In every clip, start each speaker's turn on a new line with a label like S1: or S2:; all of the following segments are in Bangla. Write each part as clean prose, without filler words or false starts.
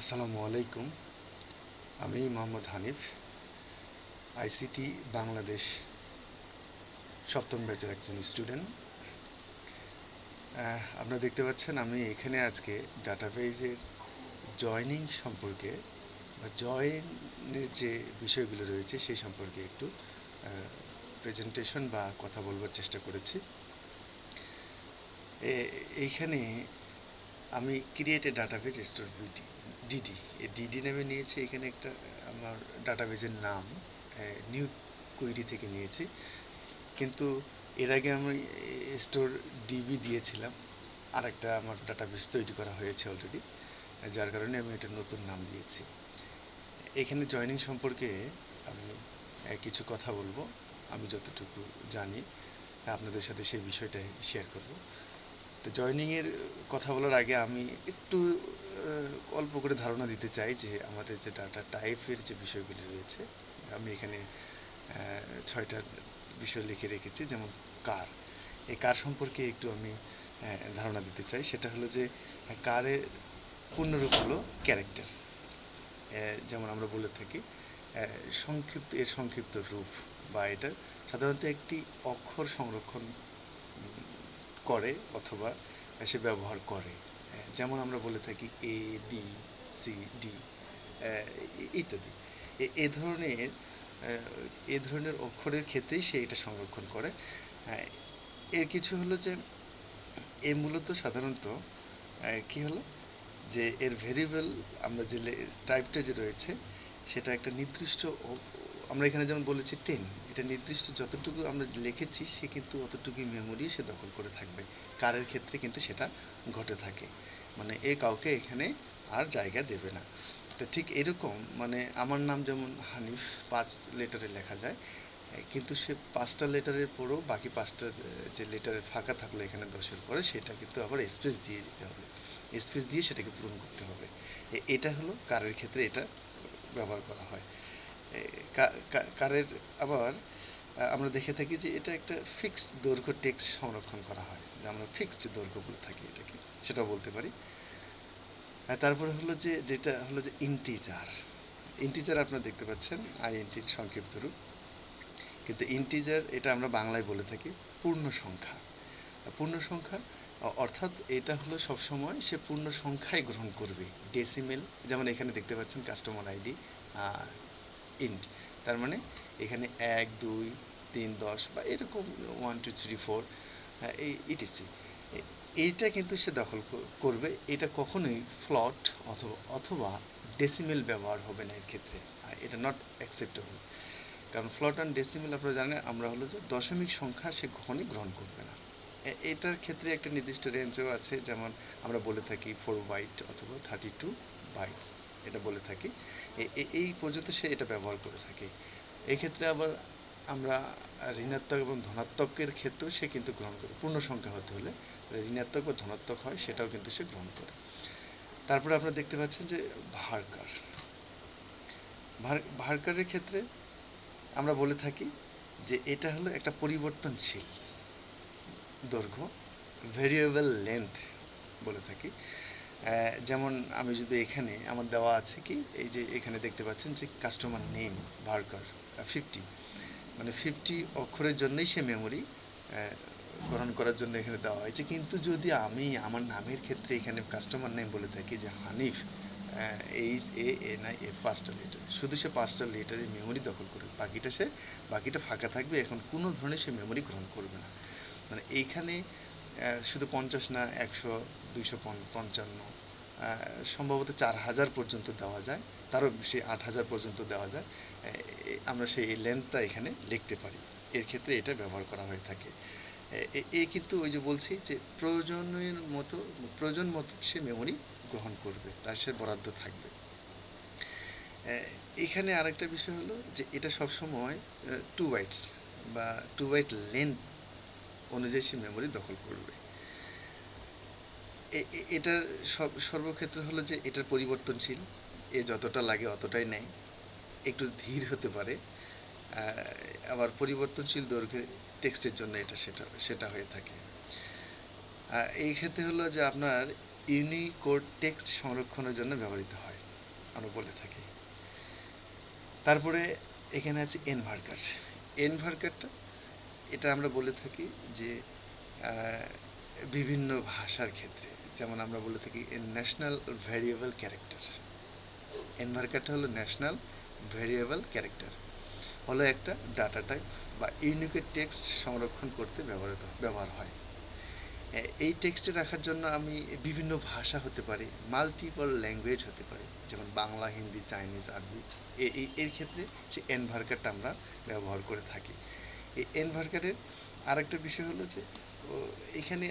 S1: আসসালামু আলাইকুম। আমি মোহাম্মদ হানিফ, আইসিটি বাংলাদেশ সপ্তম ব্যাচের একজন স্টুডেন্ট। আপনারা দেখতে পাচ্ছেন আমি এখানে আজকে ডাটাবেজের জয়নিং সম্পর্কে বা জয়েনের যে বিষয়গুলো রয়েছে সেই সম্পর্কে একটু প্রেজেন্টেশন বা কথা বলবার চেষ্টা করেছি। এইখানে আমি create a database store DD, এই ডিডি নামে নিয়েছি। এখানে একটা আমার ডাটাবেজের নাম নিউ কুইরি থেকে নিয়েছি, কিন্তু এর আগে আমি স্টোর ডিবি দিয়েছিলাম। আর একটা আমার ডাটাবেস তৈরি করা হয়েছে অলরেডি, যার কারণে আমি এটা নতুন নাম দিয়েছি। এখানে জয়েনিং সম্পর্কে আমি কিছু কথা বলবো, আমি যতটুকু জানি আপনাদের সাথে সেই বিষয়টাই শেয়ার করব। তো জয়েনিংয়ের কথা বলার আগে আমি একটু অল্প করে ধারণা দিতে চাই যে আমাদের যে ডাটা টাইপের যে বিষয়গুলি রয়েছে। আমি এখানে 6টা বিষয় লিখে রেখেছি, যেমন কার। এই কার সম্পর্কে একটু আমি ধারণা দিতে চাই। সেটা হলো যে কারের পূর্ণরূপ হলো ক্যারেক্টার, যেমন আমরা বলে থাকি সংক্ষিপ্ত রূপ, বা এটা সাধারণত একটি অক্ষর সংরক্ষণ করে অথবা সে ব্যবহার করে। যেমন আমরা বলে থাকি এ, বি, সি, ডি ইত্যাদি। এ ধরনের এ ধরনের অক্ষরের ক্ষেত্রেই সে এটা সংরক্ষণ করে। এর কিছু হলো যে এ মূলত সাধারণত কি হলো যে এর ভেরিয়েবল, আমরা যে টাইপটা যে রয়েছে সেটা একটা নির্দিষ্ট, আমরা এখানে যেমন বলেছি 10, এটা নির্দিষ্ট যতটুকু আমরা লিখেছি সে কিন্তু অতটুকুই মেমোরি সে দখল করে থাকবে। কারের ক্ষেত্রে কিন্তু সেটা ঘটে থাকে, মানে এ কাউকে এখানে আর জায়গা দেবে না। তো ঠিক এরকম, মানে আমার নাম যেমন হানিফ 5 লেটারে লেখা যায়, কিন্তু সে 5টা লেটারের পরেও বাকি 5টা যে লেটারের ফাঁকা থাকলো এখানে 10-এর পরে, সেটা কিন্তু আবার স্পেস দিয়ে দিতে হবে, স্পেস দিয়ে সেটাকে পূরণ করতে হবে। এটা হলো কারের ক্ষেত্রে এটা ব্যবহার করা হয়। কারের আবার আমরা দেখে থাকি যে এটা একটা ফিক্সড দৈর্ঘ্য টেক্সট সংরক্ষণ করা হয়, যে আমরা ফিক্সড দৈর্ঘ্য বলে থাকি এটাকে, সেটাও বলতে পারি। তারপরে হলো যে যেটা হলো যে ইন্টিজার। ইন্টিজার আপনারা দেখতে পাচ্ছেন আইএনটির সংক্ষিপ্ত রূপ, কিন্তু ইন্টিজার এটা আমরা বাংলায় বলে থাকি পূর্ণ সংখ্যা। পূর্ণ সংখ্যা অর্থাৎ এটা হলো সবসময় সে পূর্ণ সংখ্যাই গ্রহণ করবে, ডেসিমেল। যেমন এখানে দেখতে পাচ্ছেন কাস্টমার আইডি ইন্ট, তার মানে এখানে 1, 2, 3, 10 বা এরকম 1, 2, 3, 4 এই ইটিসি, এইটা কিন্তু সে দখল করবে। এটা কখনোই ফ্লট অথবা ডেসিমেল ব্যবহার হবে না এর ক্ষেত্রে, এটা নট অ্যাকসেপ্টেবল। কারণ ফ্লট অ্যান্ড ডেসিমেল আপনারা জানেন আমরা হলো যে দশমিক সংখ্যা সে কখনোই গ্রহণ করবে না। এটার ক্ষেত্রে একটা নির্দিষ্ট রেঞ্জও আছে, যেমন আমরা বলে থাকি 4 বাইট অথবা 32 বাইটস, এটা বলে থাকি। এই পর্যন্ত সে এটা ব্যবহার করে থাকে। এক্ষেত্রে আবার আমরা ঋণাত্মক এবং ধনাত্মকের ক্ষেত্রেও সে কিন্তু গ্রহণ করে, পূর্ণ সংখ্যা হতে হলে ঋণাত্মক বা ধনাত্মক হয় সেটাও কিন্তু সে গ্রহণ করে। তারপরে আপনারা দেখতে পাচ্ছেন যে ভার্কার। ভার্কারের ক্ষেত্রে আমরা বলে থাকি যে এটা হলো একটা পরিবর্তনশীল দৈর্ঘ্য, ভেরিয়েবল লেন্থ বলে থাকি। যেমন আমি যদি এখানে আমার দেওয়া আছে কি, এই যে এখানে দেখতে পাচ্ছেন যে কাস্টমার নেম ভার্কার 50, মানে 50 অক্ষরের জন্যই সে মেমোরি গ্রহণ করার জন্য এখানে দেওয়া হয়েছে। কিন্তু যদি আমি আমার নামের ক্ষেত্রে এখানে কাস্টমার নেম বলে থাকি যে Hanif, H A N I F, 5টা লেটার, শুধু সে 5টা লেটারের মেমোরি দখল করবে, বাকিটা ফাঁকা থাকবে, এখন কোনো ধরনের সে মেমোরি গ্রহণ করবে না। মানে এইখানে শুধু 50 না, 100, 255, সম্ভবত 4000 পর্যন্ত দেওয়া যায়, তারও বেশি 8000 পর্যন্ত দেওয়া যায়। আমরা সেই লেন্থটা এখানে লিখতে পারি, এর ক্ষেত্রে এটা ব্যবহার করা হয়ে থাকে। কিন্তু ওই যে বলছি যে প্রয়োজন মতো সে মেমোরি গ্রহণ করবে, তার সে বরাদ্দ থাকবে। এখানে আরেকটা বিষয় হলো যে এটা সবসময় 2 বাইটস বা 2 বাইট লেন্থ অনুযায়ী সে মেমোরি দখল করবে। এটার সর্বক্ষেত্রে হলো যে এটার পরিবর্তনশীল, এ যতটা লাগে অতটাই নেয়, একটু ধীর হতে পারে। আবার পরিবর্তনশীল দৈর্ঘ্যের টেক্সটের জন্য এটা সেটা হয়ে থাকে। এই ক্ষেত্রে হলো যে আপনার ইউনিকোড টেক্সট সংরক্ষণের জন্য ব্যবহৃত হয়। আমরা বলে থাকি। তারপরে এখানে আছে এনভার্কার। এনভার্কারটা এটা আমরা বলে থাকি যে বিভিন্ন ভাষার ক্ষেত্রে, যেমন আমরা বলে থাকি ন্যাশনাল ভ্যারিয়েবল ক্যারেক্টার। এনভার্কারটা হলো ন্যাশনাল ভ্যারিয়েবল ক্যারেক্টার, হলো একটা ডাটা টাইপ বা ইউনিক টেক্সট সংরক্ষণ করতে ব্যবহার হয়। এই টেক্সটে রাখার জন্য আমি বিভিন্ন ভাষা হতে পারে, মাল্টিপল ল্যাঙ্গুয়েজ হতে পারে, যেমন বাংলা, হিন্দি, চাইনিজ, আরবি। এর ক্ষেত্রে সে এনভার্কারটা আমরা ব্যবহার করে থাকি। এই এনভার্কারের আরেকটা বিষয় হলো যে এখানে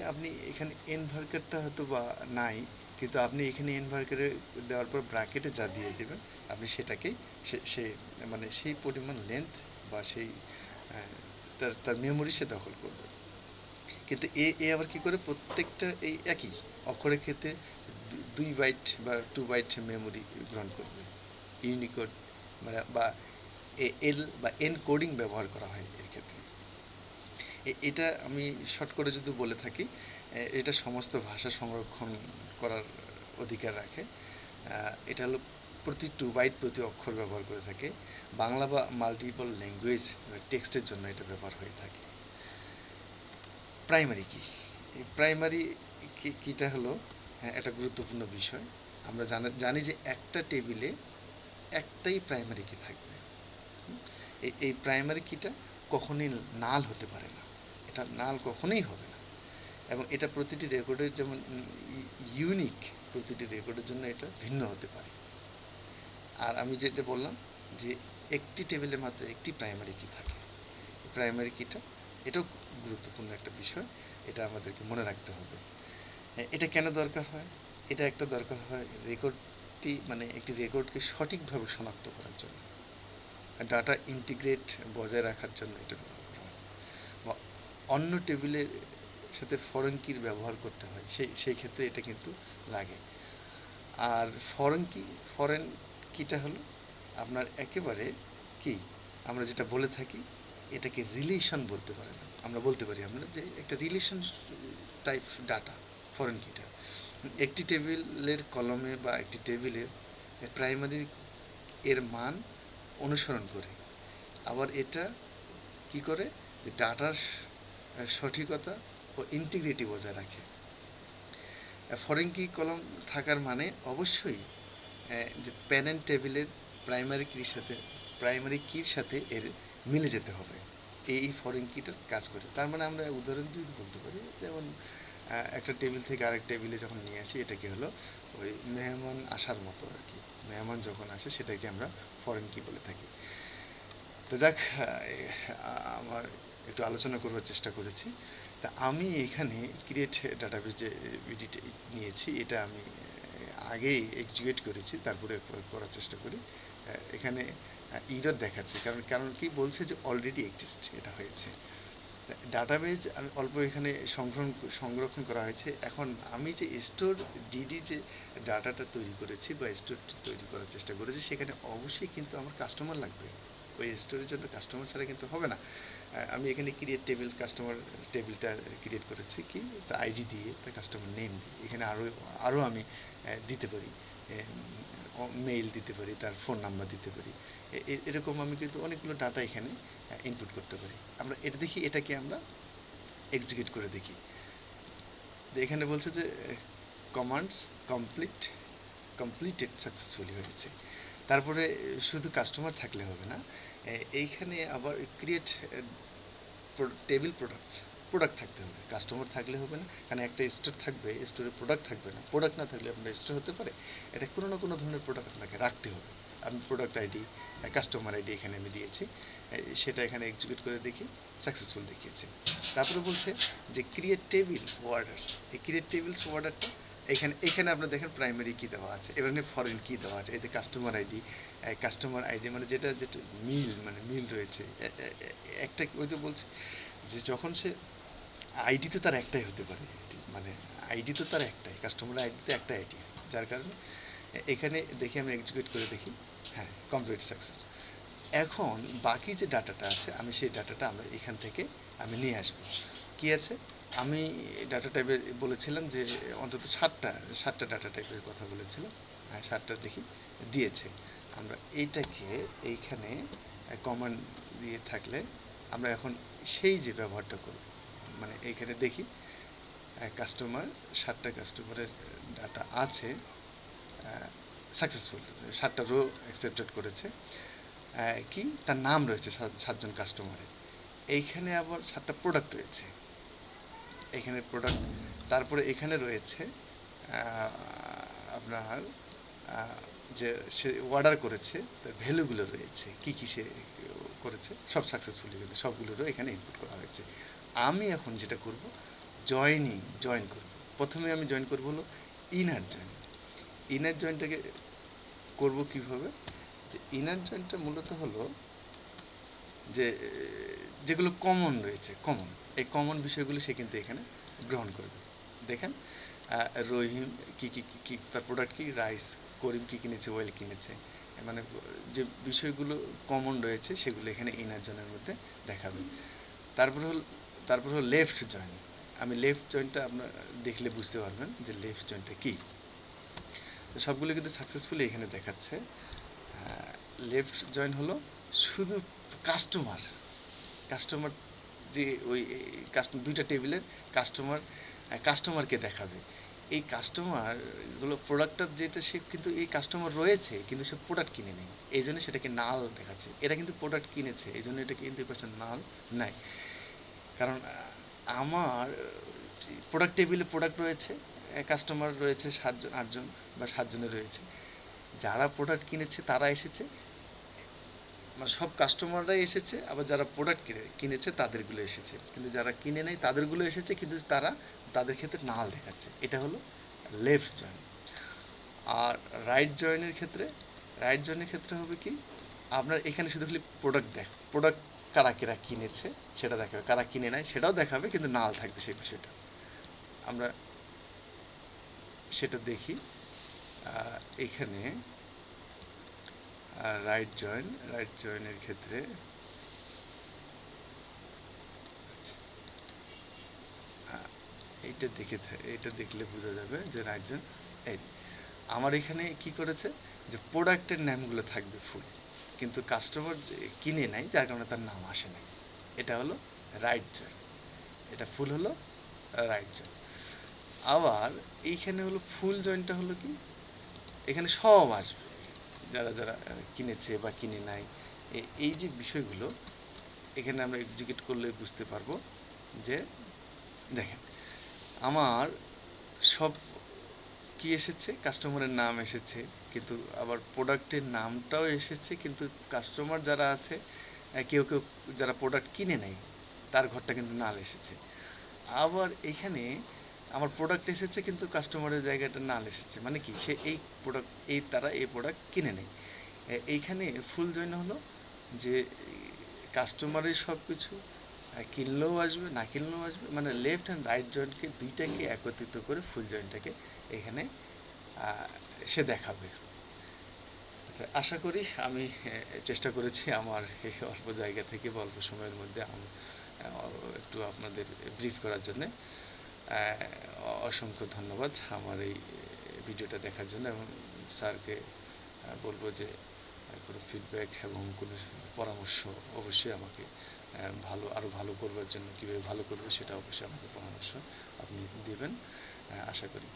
S1: এনভার্কারটা হয়তো বা নাই, কিন্তু আপনি এখানে এনভার্কারে দেওয়ার পর ব্র্যাকেটে যা দিয়ে দেবেন, আপনি সেটাকেই সে মানে সেই পরিমাণ লেন্থ বা সেই তার মেমোরি সে দখল করবে। কিন্তু এ আবার কী করে, প্রত্যেকটা এই একই অক্ষরের ক্ষেত্রে 2 বাইট বা 2 বাইট মেমোরি গ্রহণ করবে। ইউনিকোড মানে বা এল বা এন কোডিং ব্যবহার করা হয় এর ক্ষেত্রে। এটা আমি শর্ট করে যদি বলে থাকি, এটা সমস্ত ভাষা সংরক্ষণ করার অধিকার রাখে। এটা হলো প্রতি 2 বাইট প্রতি অক্ষর ব্যবহার করে থাকে। বাংলা বা মাল্টিপল ল্যাঙ্গুয়েজ টেক্সটের জন্য এটা ব্যবহার হয়ে থাকে। প্রাইমারি কি, এই প্রাইমারি কিটা হলো একটা গুরুত্বপূর্ণ বিষয়। আমরা জানি যে একটা টেবিলে একটাই প্রাইমারি কি থাকবে। এই প্রাইমারি কিটা কখনোই নাল হতে পারে না, এটা নাল কখনোই হবে না। এবং এটা প্রতিটি রেকর্ডের যেমন ইউনিক, প্রতিটি রেকর্ডের জন্য এটা ভিন্ন হতে পারে। আর আমি যেটা বললাম যে একটি টেবিলে মাত্র একটি প্রাইমারি কি থাকে, প্রাইমারি কিটা এটাও গুরুত্বপূর্ণ একটা বিষয়, এটা আমাদেরকে মনে রাখতে হবে। এটা কেন দরকার হয়? এটা একটা দরকার হয় রেকর্ডটি মানে একটি রেকর্ডকে সঠিকভাবে শনাক্ত করার জন্য, ডাটা ইন্টিগ্রেট বজায় রাখার জন্য এটা ব্যবহার করা হয়, বা অন্য টেবিলের সাথে ফরেন কির ব্যবহার করতে হয়, সেই ক্ষেত্রে এটা কিন্তু লাগে। আর ফরেন কিটা হলো আপনার একেবারে কি, আমরা যেটা বলে থাকি এটাকে রিলেশন বলতে পারে না, আমরা বলতে পারি আমরা যে একটা রিলেশন টাইপ ডাটা ফরেন কিটা। একটি টেবিলের কলমে বা একটি টেবিলের প্রাইমারি এর মান অনুসরণ করে, আবার এটা কি করে যে ডাটার সঠিকতা ও ইন্টিগ্রিটি বজায় রাখে। ফরেন কি কলম থাকার মানে অবশ্যই যে প্যারেন্ট টেবিলের প্রাইমারি কির সাথে এর মিলে যেতে হবে, এই ফরেন কিটার কাজ করে। তার মানে আমরা উদাহরণ যদি বলতে পারি, যেমন একটা টেবিল থেকে আরেক টেবিলে যখন নিয়ে আসি, এটা কি হলো ওই মেহমান আসার মতো আর কি, মেহমান যখন আসে সেটাকে আমরা ফরেন কি বলে থাকি। তো যাক, আমার একটু আলোচনা করবার চেষ্টা করেছি। তা আমি এখানে ক্রিয়েট ডাটাবেজ যে ভিডিওটা নিয়েছি, এটা আমি আগেই এক্সিকিউট করেছি, তারপরে করার চেষ্টা করি। এখানে ইরর দেখাচ্ছে, কারণ কি বলছে যে অলরেডি এক্সিস্ট, এটা হয়েছে। ডাটাবেজ আমি অল্প এখানে সংরক্ষণ করা হয়েছে। এখন আমি যে স্টোর ডিডি যে ডাটাটা তৈরি করেছি বা স্টোর তৈরি করার চেষ্টা করেছি, সেখানে অবশ্যই কিন্তু আমার কাস্টমার লাগবে। ওই স্টোরের জন্য কাস্টমার ছাড়া কিন্তু হবে না। আমি এখানে ক্রিয়েট টেবিল, কাস্টমার টেবিলটা ক্রিয়েট করেছি কি তা আইডি দিয়ে, তা কাস্টমার নেম দিয়ে। এখানে আরও আমি দিতে পারি, মেইল দিতে পারি, তার ফোন নাম্বার দিতে পারি। এরকম আমি কিন্তু অনেকগুলো ডাটা এখানে ইনপুট করতে পারি। আমরা এটা দেখি, এটাকে আমরা এক্সিকিউট করে দেখি যে এখানে বলছে যে কমান্ডস কমপ্লিটেড সাকসেসফুলি হয়েছে। তারপরে শুধু কাস্টমার থাকলে হবে না, এইখানে আবার ক্রিয়েট টেবিল প্রোডাক্ট থাকতে হবে। কাস্টমার থাকলে হবে না, কারণ একটা স্টোর থাকবে, স্টোরে প্রোডাক্ট থাকবে না। প্রোডাক্ট না থাকলে আপনার স্টোর হতে পারে, এটা কোনো না কোনো ধরনের প্রোডাক্ট আপনাকে রাখতে হবে। আমি প্রোডাক্ট আইডি, কাস্টমার আইডি এখানে আমি দিয়েছি, সেটা এখানে এক্সিকিউট করে দেখি, সাকসেসফুল দেখিয়েছে। তারপরে বলছে যে ক্রিয়েট টেবিল ওয়ার্ডার্স। এই ক্রিয়েট টেবিলস ওয়ার্ডারটা এখানে আপনার দেখেন প্রাইমারি কি দেওয়া আছে, এবার ফরেন কি দেওয়া আছে, এতে কাস্টমার আইডি মানে যেটা মিল রয়েছে। একটা ওই তো বলছে যে যখন সে আইডি তো তার একটাই হতে পারে, মানে আইডি তো তার একটাই, কাস্টমার আইডিতে একটা আইডি, যার কারণে এখানে দেখি আমি এক্সিকিউট করে দেখি, হ্যাঁ কমপ্লিট সাকসেস। এখন বাকি যে ডাটাটা আছে, আমি সেই ডাটাটা আমরা এখান থেকে আমি নিয়ে আসবো। কি আছে, আমি ডাটা টাইপে বলেছিলাম যে অন্তত সাতটা ডাটা টাইপের কথা বলেছিলাম। 7টা দেখি দিয়েছে। আমরা এইটাকে এইখানে কমান্ড দিয়ে থাকলে আমরা এখন সেই যে ব্যবহারটা করব, মানে এইখানে দেখি কাস্টমার 7টা কাস্টমারের ডাটা আছে, সাকসেসফুল 7টা রো অ্যাকসেপ্টেড করেছে, কি তার নাম রয়েছে 7জন কাস্টমারের। এইখানে আবার 7টা প্রোডাক্ট রয়েছে, এখানে প্রোডাক্ট, তারপরে এখানে রয়েছে আপনার যে সে অর্ডার করেছে তার ভ্যালুগুলো রয়েছে, কী কী সে করেছে, সব সাকসেসফুলি কিন্তু সবগুলোরও এখানে ইনপুট করা হয়েছে। আমি এখন যেটা করব, জয়েন করব। প্রথমে আমি জয়েন করব হলো ইনার জয়েন। ইনার জয়েনটাকে করব কিভাবে, যে ইনার জয়েনটা মূলত হলো যে যেগুলো কমন রয়েছে, এই কমন বিষয়গুলো সে কিন্তু এখানে গ্রহণ করবে। দেখেন রহিম কি তার প্রোডাক্ট কি, রাইস, করিম কি কিনেছে, ওয়েল কিনেছে, মানে যে বিষয়গুলো কমন রয়েছে সেগুলো এখানে ইনার জয়েনের মধ্যে দেখাবে। তারপর হলো লেফট জয়েন। আমি লেফট জয়েনটা আপনার দেখলে বুঝতে পারবেন যে লেফট জয়েনটা কী। সবগুলো কিন্তু সাকসেসফুলি এখানে দেখাচ্ছে। লেফট জয়েন হলো শুধু কাস্টমার যে ওই দুইটা টেবিলের কাস্টমারকে দেখাবে। এই কাস্টমারগুলো প্রোডাক্টটার যেটা সে কিন্তু এই কাস্টমার রয়েছে কিন্তু সে প্রোডাক্ট কিনে নেই, এই জন্য সেটাকে নাল দেখাচ্ছে। এটা কিন্তু প্রোডাক্ট কিনেছে, এই জন্য এটা কিন্তু নাল নাই। কারণ আমার প্রোডাক্ট টেবিলে প্রোডাক্ট রয়েছে, কাস্টমার রয়েছে 7জন 8জন বা 7জনের রয়েছে। যারা প্রোডাক্ট কিনেছে তারা এসেছে, মানে সব কাস্টমাররাই এসেছে, আবার যারা প্রোডাক্ট কিনেছে তাদেরগুলো এসেছে, কিন্তু যারা কিনে নেয় তাদেরগুলো এসেছে কিন্তু তাদের ক্ষেত্রে নাল দেখাচ্ছে। এটা হলো লেফট জয়েন। আর রাইট জয়েনের ক্ষেত্রে হবে কি, আপনার এখানে শুধু খালি প্রোডাক্ট কারা কিনেছে সেটা দেখাবে, কারা কিনে নেয় সেটাও দেখাবে, কিন্তু নাল থাকবে সেই বিষয়টা। আমরা সেটা দেখি এখানে রাইট জয়েনের ক্ষেত্রে এইটা দেখলে বোঝা যাবে যে রাইট জয়েন। এই আমার এখানে কি করেছে, যে প্রোডাক্টের নামগুলো থাকবে ফুল, কিন্তু কাস্টমার যে কিনে নেয় যার কারণে তার নাম আসে নাই। এটা হলো রাইট জয়েন, এটা ফুল হলো রাইট জয়েন। আবার এইখানে হলো ফুল জয়েনটা হলো কি, এখানে সব আসবে, যারা যারা কিনেছে বা কিনে নাই, এই যে বিষয়গুলো এখানে আমরা এক্সিকিউট করলে বুঝতে পারবো। যে দেখেন আমার সব কি এসেছে, কাস্টমারের নাম এসেছে, কিন্তু আবার প্রোডাক্টের নামটাও এসেছে, কিন্তু কাস্টমার যারা আছে কেউ যারা প্রোডাক্ট কিনে নেয় তার ঘরটা কিন্তু নাল এসেছে। আবার এখানে আমার প্রোডাক্ট এসেছে কিন্তু কাস্টমারের জায়গাটা নাল এসেছে, মানে কি সে তারা এই প্রোডাক্ট কিনে নেয়। এইখানে ফুল জয়েন হলো যে কাস্টমারের সব কিছু কিনলেও আসবে না কিনলেও আসবে, মানে লেফট অ্যান্ড রাইট জয়েন্টকে দুইটাকে একত্রিত করে ফুল জয়েন্টটাকে এখানে সে দেখাবে। আশা করি আমি চেষ্টা করেছি আমার এই অল্প জায়গা থেকে বা অল্প সময়ের মধ্যে একটু আপনাদের ব্রিফ করার জন্যে। অসংখ্য ধন্যবাদ আমার এই ভিডিওটা দেখার জন্য, এবং স্যারকে বলবো যে কোনো ফিডব্যাক এবং কোনো পরামর্শ অবশ্যই আমাকে আরও ভালো করবার জন্য কীভাবে ভালো করবো সেটা অবশ্যই আমাকে পরামর্শ আপনি দেবেন, আশা করি।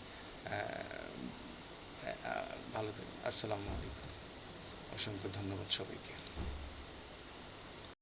S1: ভালো থাকবেন। আসসালামু আলাইকুম। অসংখ্য ধন্যবাদ সবাইকে।